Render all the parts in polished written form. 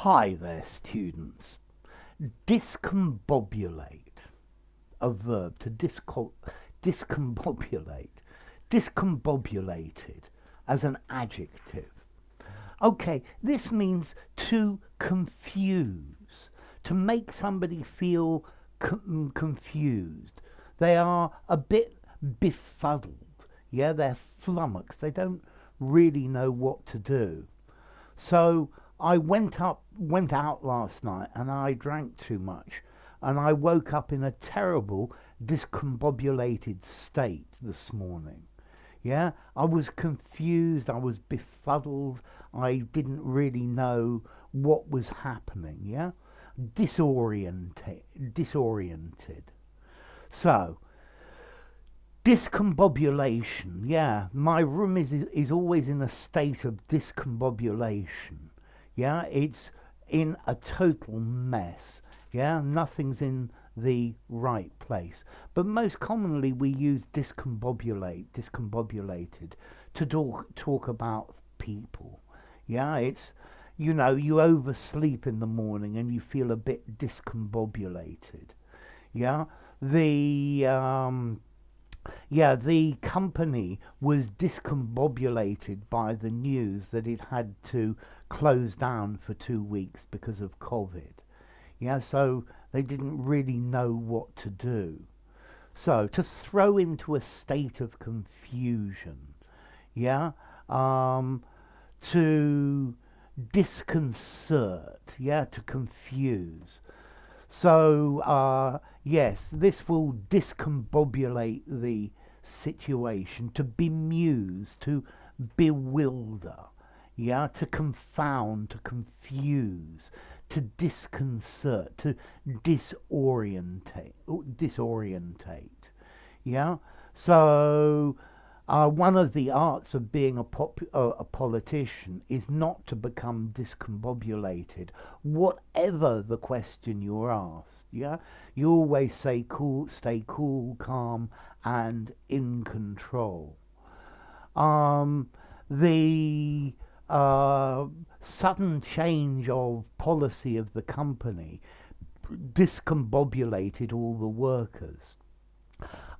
Hi there, students. Discombobulate, a verb to discombobulate, discombobulated as an adjective. Okay, this means to confuse, to make somebody feel confused. They are a bit befuddled. Yeah, they're flummoxed. They don't really know what to do. So I went out last night, and I drank too much, and I woke up in a terrible discombobulated state this morning. Yeah, I was confused, I was befuddled, I didn't really know what was happening. Yeah, disoriented. So discombobulation, yeah. My room is always in a state of discombobulation. Yeah, it's in a total mess. Yeah, nothing's in the right place. But most commonly we use discombobulated to talk about people. Yeah, it's, you oversleep in the morning and you feel a bit discombobulated. Yeah, the the company was discombobulated by the news that it had to close down for 2 weeks because of COVID. Yeah, so they didn't really know what to do. So to throw into a state of confusion, yeah, to disconcert, yeah, to confuse. So, yes, this will discombobulate the situation, to bemuse, to bewilder, yeah, to confound, to confuse, to disconcert, to disorientate, yeah. So, one of the arts of being a politician is not to become discombobulated, whatever the question you're asked. Yeah, you always say cool, stay cool, calm, and in control. Um, the sudden change of policy of the company discombobulated all the workers.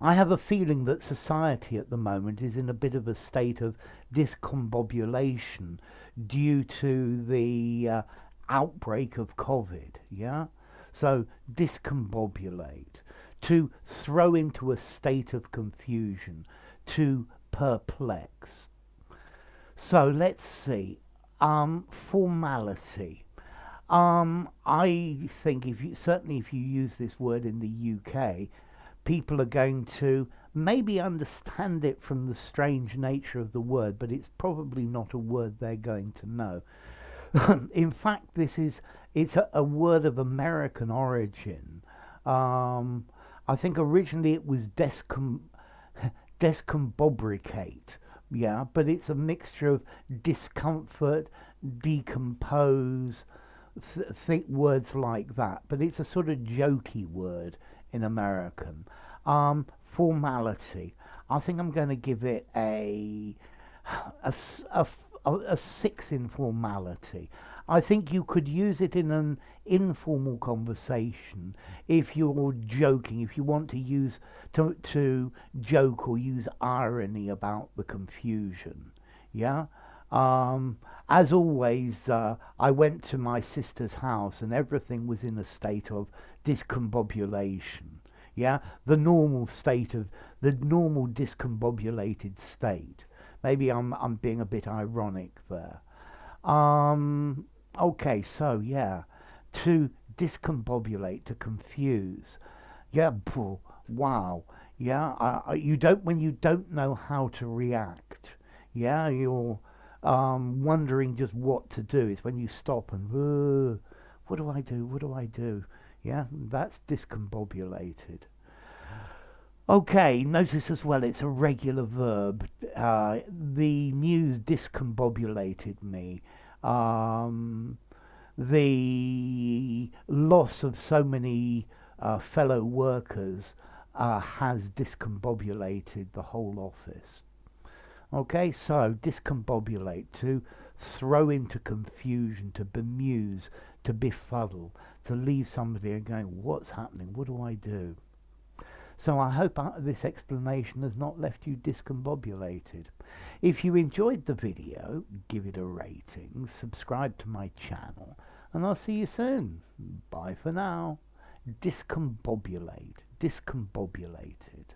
I have a feeling that society at the moment is in a bit of a state of discombobulation due to the outbreak of COVID. Yeah? So, discombobulate, to throw into a state of confusion, to perplex. So, let's see. Formality. I think certainly if you use this word in the UK, people are going to maybe understand it from the strange nature of the word, but it's probably not a word they're going to know. In fact, it's a word of American origin. I think originally it was descombobricate, yeah, but it's a mixture of discomfort, decompose, think words like that. But it's a sort of jokey word in American. Formality. I think I'm going to give it a 6 in formality. I think you could use it in an informal conversation if you're joking, if you want to use to joke or use irony about the confusion. Yeah. As always, I went to my sister's house and everything was in a state of discombobulation. Yeah, the normal state of the normal discombobulated state. Maybe I'm being a bit ironic there. Um, okay, so yeah, to discombobulate, to confuse. Yeah, wow. Yeah, you don't when you don't know how to react. Yeah, you're wondering just what to do. It's when you stop and what do I do? What do I do? Yeah, that's discombobulated. Okay, notice as well it's a regular verb. The news discombobulated me. Um, the loss of so many fellow workers has discombobulated the whole office. Okay, so discombobulate, to throw into confusion, to bemuse, to befuddle, to leave somebody and going, what's happening? What do I do? So I hope this explanation has not left you discombobulated. If you enjoyed the video, give it a rating, subscribe to my channel, and I'll see you soon. Bye for now. Discombobulate. Discombobulated.